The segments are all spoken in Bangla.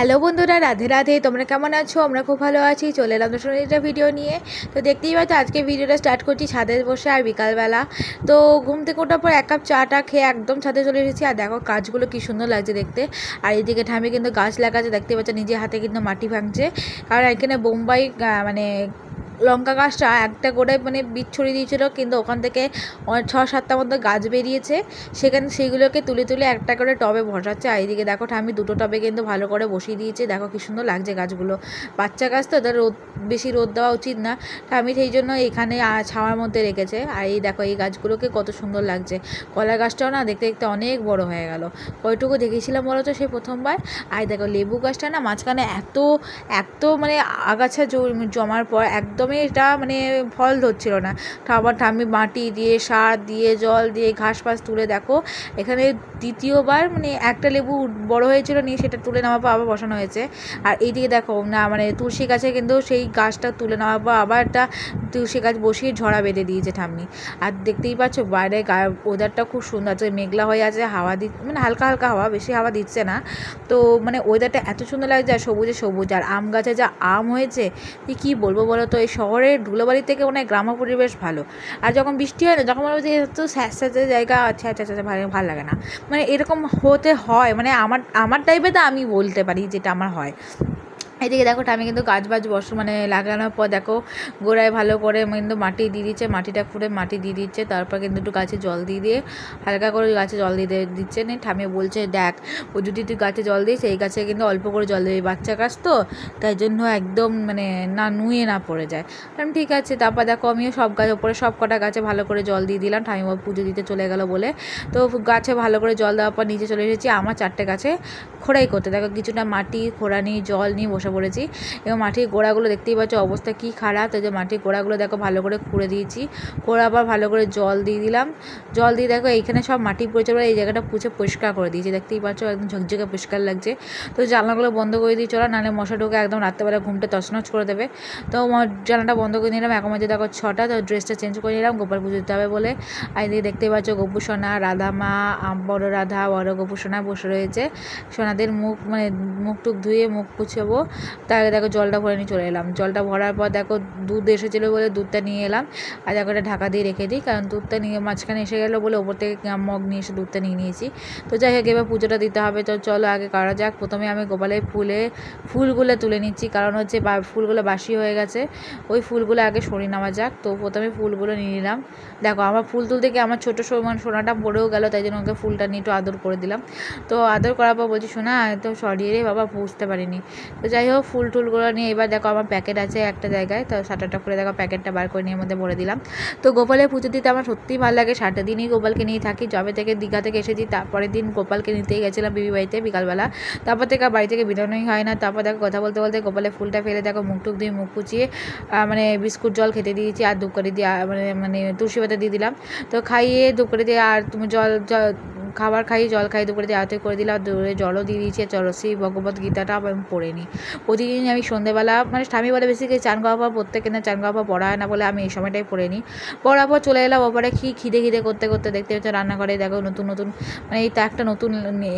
হ্যালো বন্ধুরা, রাধে রাধে। তোমরা কেমন আছো? আমরা খুব ভালো আছি। চলে এলাম নতুন একটা ভিডিও নিয়ে। তো দেখতেই পাচ্ছ আজকে ভিডিওটা স্টার্ট করছি ছাদে বসে আর বিকালবেলা। তো ঘুম থেকে ওঠার পর এক কাপ চাটা খেয়ে একদম ছাদে চলে এসেছি। আর দেখো গাছগুলো কি সুন্দর লাগছে দেখতে। আর এইদিকে ঠামি কিন্তু গাছ লাগাচ্ছে, দেখতে পাচ্ছ নিজে হাতে কিন্তু মাটি ভাঙছে। কারণ এখানে বোম্বাই মানে লঙ্কা গাছটা একটা করে মানে বীজ ছড়িয়ে দিয়েছিল, কিন্তু ওখান থেকে 6-7টা মতো গাছ বেরিয়েছে। সেখানে সেইগুলোকে তুলে তুলে একটা করে টবে বসাচ্ছে। আর এইদিকে দেখো ঠামি দুটো টবে কিন্তু ভালো করে বসিয়ে দিয়েছে। দেখো কি সুন্দর লাগছে গাছগুলো। বাচ্চা গাছ তো, তার বেশি রোদ দেওয়া উচিত না, ঠামি সেই জন্য এখানে ছাওয়ার মধ্যে রেখেছে। আর এই দেখো এই গাছগুলোকে কত সুন্দর লাগছে। কলা গাছটাও না দেখতে দেখতে অনেক বড় হয়ে গেল। কয়টুকু দেখেছিলাম বলো তো সেই প্রথমবার। আর দেখো লেবু গাছটা না মাঝখানে এত এত মানে আগাছা জমার পর একদমই এটা মানে ফল ধরছিল না। আবার ঠাম্মি মাটি দিয়ে সার দিয়ে জল দিয়ে ঘাস ফাস তুলে দেখো এখানে দ্বিতীয়বার মানে একটা লেবু বড় হয়েছিল নিয়ে সেটা তুলে নেওয়ার পর আবার বসানো হয়েছে। আর এইদিকে দেখো না মানে তুলসী গাছে কিন্তু সেই গাছটা তুলে নেওয়ার পর আবার একটা তুলসী গাছ বসিয়ে ঝরা বেঁধে দিয়েছে ঠাম্মি। আর দেখতেই পাচ্ছ বাইরে ওয়েদারটা খুব সুন্দর আছে, মেঘলা হয়ে আছে, হাওয়া মানে হালকা হালকা হাওয়া, বেশি হাওয়া দিচ্ছে না। তো মানে ওয়েদারটা এত সুন্দর লাগছে। আর সবুজে সবুজ, আর আম গাছে যা আম হয়েছে কি বলবো বলো তো। এই শহরের ধুলোবাড়ি থেকে মনে হয় গ্রাম্য পরিবেশ ভালো। আর যখন বৃষ্টি হয় না, যখন মনে হচ্ছে এত স্যাঁতস্যাঁতে জায়গা আছে, আচ্ছা আচ্ছা ভালো লাগে না। মানে এরকম হতে হয়, মানে আমার টাইপে তো আমি বলতে পারি যেটা আমার হয়। এদিকে দেখো আমি কিন্তু গাছ মানে লাগানোর পর দেখো গোড়ায় ভালো করে কিন্তু মাটি দিয়ে দিচ্ছে, মাটিটা খুঁড়ে মাটি দিয়ে দিচ্ছে। তারপর কিন্তু একটু গাছে জল দিয়ে হালকা করে গাছে জল দিয়ে দিচ্ছে। নে ঠামি বলছে দেখ ও যদি তুই গাছে জল দিস এই গাছে কিন্তু অল্প করে জল দেবে, বাচ্চা গাছ তো তাই জন্য একদম মানে না নুয়ে না পড়ে যায়। কারণ ঠিক আছে। তারপর দেখো আমিও সব গাছ ওপরে সব কটা গাছে ভালো করে জল দিয়ে দিলাম। ঠামি পুজো দিতে চলে গেল বলে। তো গাছে ভালো করে জল দেওয়ার পর নিচে চলে এসেছি আমার 4টে গাছে খোড়াই করতে। দেখো কিছুটা মাটি খোড়া নিয়ে জল নিয়ে বসে পড়েছি। এবং মাটির গোড়াগুলো দেখতেই পাচ্ছ অবস্থা কি খারাপ। তো যে মাটির গোড়াগুলো দেখো ভালো করে খুঁড়ে দিয়েছি, করে আবার ভালো করে জল দিয়ে দিলাম। জল দিয়ে দেখো এইখানে সব মাটি পড়েছিল, এই জায়গাটা পুছে পরিষ্কার করে দিয়েছি। দেখতেই পাচ্ছ একদম ঝকঝকে পরিষ্কার লাগছে। তো জানলাগুলো বন্ধ করে দিয়ে চলো, নাহলে মশা ঢোকে একদম রাত্রেবেলা ঘুমটা তছনছ করে দেবে। তো জানলাটা বন্ধ করে নিলাম। এখন মাঝে দেখো 6টা। তো ড্রেসটা চেঞ্জ করে নিলাম গোপাল পুজো দিতে হবে বলে। আর এদিকে দেখতেই পাচ্ছ গপু সোনা, রাধা মা, বড় রাধা, বড় গপু সোনা বসে রয়েছে। সোনাদের মুখ মানে মুখ টুক ধুয়ে মুখ পুছাবো, তার আগে দেখো জলটা ভরে নিয়ে চলে এলাম। জলটা ভরার পর দেখো দুধ এসেছিলো বলে দুধটা নিয়ে এলাম। আর দেখো এটা ঢাকা দিয়ে রেখে দিই, কারণ দুধটা নিয়ে মাঝখানে এসে গেলো বলে ওপর থেকে মগ নিয়ে এসে দুধটা নিয়ে নিয়েছি। তো যাই হোক এবার পুজোটা দিতে হবে। তো চলো আগে করা যাক। প্রথমে আমি গোপালের ফুলগুলো তুলে নিচ্ছি, কারণ হচ্ছে ফুলগুলো বাসি হয়ে গেছে। ওই ফুলগুলো আগে সরিয়ে নেওয়া যাক। তো প্রথমে ফুলগুলো নিয়ে নিলাম। দেখো আমার ফুল তুলতে গিয়ে আমার ছোটো সোনাটা পড়েও গেল, তাই জন্য ওকে ফুলটা নিয়ে একটু আদর করে দিলাম। তো আদর করার পর বলছি সোনা তো সরিয়ে রে বাবা, বুঝতে পারিনি। তো যাই হোক ফুল টুলগুলো নিয়ে এবার দেখো আমার প্যাকেট আছে একটা জায়গায়, তো 7টা করে দেখো প্যাকেটটা বার করে নিয়ে মধ্যে ভরে দিলাম। তো গোপালের পুজো দিতে আমার সত্যিই ভালো লাগে। 7 দিনই গোপালকে নিয়ে থাকি। যবে থেকে দীঘা থেকে এসেছি তারপরের দিন গোপালকে নিতেই গেছিলাম বিবি বাড়িতে বিকালবেলা। তারপর থেকে বাড়ি থেকে বেরোনোই হয় না। তারপর দেখো কথা বলতে বলতে গোপালের ফুলটা ফেলে দেখো মুখ টুক দিয়ে মুখ পুচিয়ে মানে বিস্কুট জল খেতে দিয়েছি। আর ধূপকাঠি দিয়ে মানে তুলসী পাতা দিয়ে দিলাম। তো খাইয়ে ধূপকাঠি দিয়ে আর তুমি খাবার খাই জল খাই দুপুরে দিয়ে আরতি করে দিলাম। দূরে জলও দিয়ে দিয়েছি। চলো সেই ভগবত গীতাটা আমি পড়ে নিই। প্রতিদিন আমি সন্ধ্যেবেলা মানে স্বামী বলে বেশি চান করার পর প্রত্যেক দিন চান করার পর পড়া হয় না বলে আমি এই সময়টাই পড়ে নিই। পড়ার পর চলে এলাম ওপরে খিদে করতে করতে দেখতে হচ্ছে রান্নাঘরে দেখো নতুন মানে এই তো একটা নতুন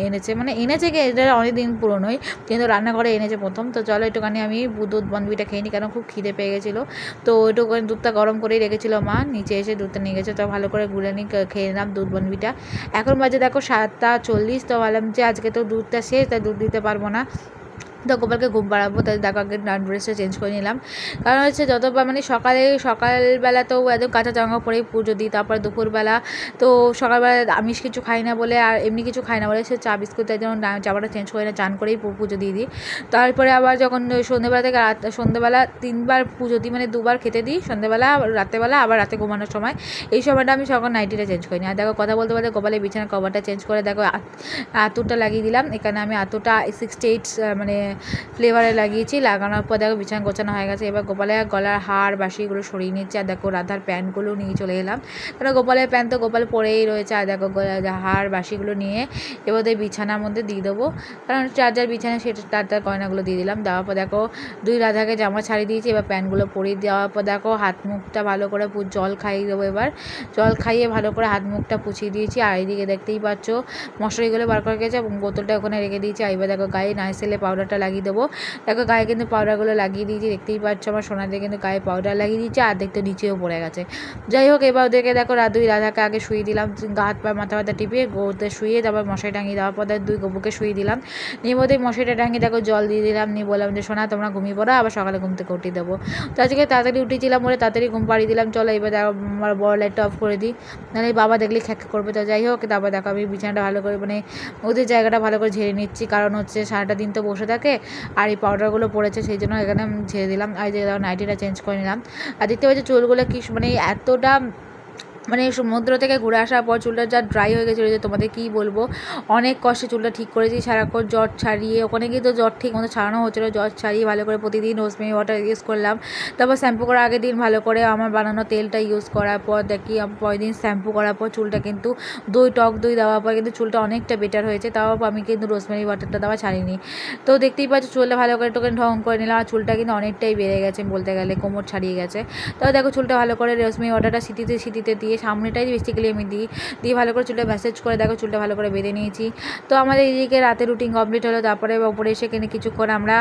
এনেছে কি এটা অনেক দিন পুরনোই, কিন্তু রান্নাঘরে এনেছে প্রথম। তো চলো একটুখানি আমি দুধ বনবিটা খেয়ে নিই, কারণ খুব খিদে পেয়ে গেছিলো। তো একটুখানি দুধটা গরম করেই রেখেছিলো মা, নিচে এসে দুধটা নিয়ে গেছে। তো ভালো করে গুলে নিই, খেয়ে নিলাম দুধ বনবিটা। এখন বাজে দেখো 7টা 40। তো ভাবলাম যে আজকে তো দুধটা শেষ, তাই দুধ দিতে পারবো না। তো গোপালকে ঘুম পাড়াবো, তাই দেখো আগে ড্রেসটা চেঞ্জ করে নিলাম। কারণ হচ্ছে যতবার মানে সকালবেলা তো একদম কাঁচা জামা পরেই পুজো দিই। তারপরে দুপুরবেলা তো সকালবেলা আমিষ কিছু খাই না বলে আর এমনি কিছু খাই না বলে সে চা বিস্কুট, তাই জন্য জামাটা চেঞ্জ করে না, চান করেই পুজো দিয়ে দিই। তারপরে আবার যখন সন্ধ্যেবেলা থেকে সন্ধ্যেবেলা 3বার পুজো দিই, মানে 2বার খেতে দিই, সন্ধ্যেবেলা রাত্রেবেলা আবার রাতে ঘুমানোর সময়। এই সময়টা আমি সকাল নাইটিটা চেঞ্জ করি না। আর দেখো কথা বলতে বলতে গোপালের বিছানার কভারটা চেঞ্জ করে দেখো আতুরটা লাগিয়ে দিলাম। এখানে আমি আতুরটা 68 মানে ফ্লেভারে লাগিয়েছি। লাগানোর পর দেখো বিছানা গোছানো হয়ে গেছে। এবার গোপালের গলার হার বাসিগুলো সরিয়ে নিচ্ছে। আর দেখো রাধার প্যান্টগুলো নিয়ে চলে এলাম, কারণ গোপালের প্যান্ট তো গোপাল পরেই রয়েছে। আর দেখো হার বাসিগুলো নিয়ে এবার বিছানার মধ্যে দিয়ে দেবো, কারণ যার বিছানা সেটা তার গয়নাগুলো দিয়ে দিলাম। দেওয়ার পর দেখো 2 রাধাকে জামা ছাড়িয়ে দিয়েছি। এবার প্যান্টগুলো পরিয়ে দেওয়ার পর দেখো হাত মুখটা ভালো করে জল খাইয়ে দেবো। এবার জল খাইয়ে ভালো করে হাত মুখটা পুছিয়ে দিয়েছি। আর এইদিকে দেখতেই পাচ্ছ মশারিগুলো বার করে গেছে এবং বোতলটা ওখানে রেখে দিয়েছি। আর এবার দেখো গায়ে নাইসেলের পাউডারটা লাগিয়ে দেবো। দেখো গায়ে কিন্তু পাউডারগুলো লাগিয়ে দিয়েছি, দেখতেই পাচ্ছ আমার সোনাদের কিন্তু গায়ে পাউডার লাগিয়ে দিয়েছি, আর দেখতে নিচেও পড়ে গেছে। যাই হোক এবার ওদেরকে দেখো দুই রাধাকে আগে শুয়ে দিলাম, গা হাত পা মাথা ব্যথা টিপিয়ে গোতে শুয়ে তারপর মশারি টাঙিয়ে দেওয়ার পর দুই গবুকে শুয়ে দিলাম। নিয়ে বোধহয় মশারিটা টাঙিয়ে দেখো জল দিয়ে দিলাম, নিয়ে বললাম যে সোনা তোমরা ঘুমিয়ে পড়ো, আবার সকালে ঘুম থেকে উঠিয়ে দেবো। তো আজকে তাড়াতাড়ি উঠেছিলাম বলে তাড়াতাড়ি ঘুম পাড়িয়ে দিলাম। চলো এবার দেখো আমার বড় লাইটটা অফ করে দিই, নাহলে বাবা দেখলে খ্যাক করবে। তো যাই হোক তারপর দেখো আমি বিছানাটা ভালো করে মানে ওদের জায়গাটা ভালো করে ঝেড়ে নিচ্ছি, কারণ হচ্ছে সারাটা দিন তো বসে থাকে আর এই পাউডারগুলো পড়েছে, সেই জন্য এখানে আমি ঝেড়ে দিলাম। আর যে নাইটিটা চেঞ্জ করে নিলাম। আর দেখতে পাচ্ছি চুলগুলো কি মানে এতটা মানে সমুদ্র থেকে ঘুরে আসার পর চুলটা যা ড্রাই হয়ে গেছিলো যে তোমাদের কী বলবো, অনেক কষ্টে চুলটা ঠিক করেছি, সারাক্ষণ জ্বর ছাড়িয়ে, ওখানে গিয়ে তো জ্বর ঠিক মতো ছাড়ানো হচ্ছিলো, জ্বর ছাড়িয়ে ভালো করে প্রতিদিন রোজমেরি ওয়াটার ইউজ করলাম। তারপর শ্যাম্পু করার আগের দিন ভালো করে আমার বানানো তেলটা ইউজ করার পর দেখি পরের দিন শ্যাম্পু করার পর চুলটা কিন্তু টক দই দেওয়ার পর কিন্তু চুলটা অনেকটা বেটার হয়েছে। তাও আমি কিন্তু রোজমেরি ওয়াটারটা দেওয়া ছাড়িনি। তো দেখতেই পাচ্ছি চুলটা ভালো করে টোকেন ঢং করে নিলাম, আর চুলটা কিন্তু অনেকটাই বেড়ে গেছে বলতে গেলে, কোমর ছাড়িয়ে গেছে। তো দেখো চুলটা ভালো করে রোজমেরি ওয়াটারটা সিটিতে দিয়ে সামনেটাই বেসিক্যালি আমি দিয়ে ভালো করে চুলটা ম্যাসেজ করে দেখো চুলটা ভালো করে বেঁধে নিয়েছি। তো আমাদের এইদিকে রাতে রুটিন কমপ্লিট হলো। তারপরে ওপরে এসে কিনে কিছুক্ষণ আমরা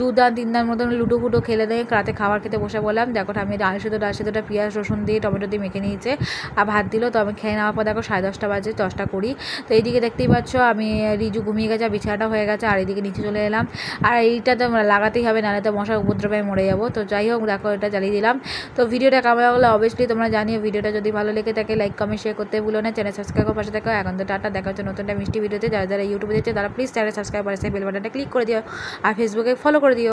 2-3 দান মতন লুডো ফুডো খেলে দিয়ে রাতে খাবার খেতে বসে বললাম। দেখো আমি ডাল সিদ্ধটা পেঁয়াজ রসুন দিয়ে টমেটো দিয়ে মেখে নিয়েছে আর ভাত দিল। তো আমি খেয়ে নেওয়ার পর দেখো 10:30 বাজে, 10:20। তো এইদিকে দেখতেই পাচ্ছ আমি রিজু ঘুমিয়ে গেছে, বিছানাটা হয়ে গেছে, আর এইদিকে নিচে চলে এলাম। আর এইটা তো লাগাতেই হবে, নাহলে তো মশার উপদ্রবে মরে যাবো। তো যাই হোক দেখো এটা জ্বালিয়ে দিলাম। তো ভিডিওটা কেমন লাগলো অবভিয়াসলি তোমরা জানিও। ভিডিওটা যদি ভালো লেগে থাকে লাইক কমেন্ট শেয়ার করতে ভুলো না, চ্যানেল সাবস্ক্রাইব করে পাশে দেখো। এখন তো টাটা, দেখা হচ্ছে নতুন একটা মিষ্টি ভিডিওতে। যারা ইউটিউবে দেখছে তারা প্লিজ চ্যানেল সাবস্ক্রাইব করে সেই বেল বাটনটা ক্লিক করে দিও, আর ফেসবুকে ফলো করে দিও।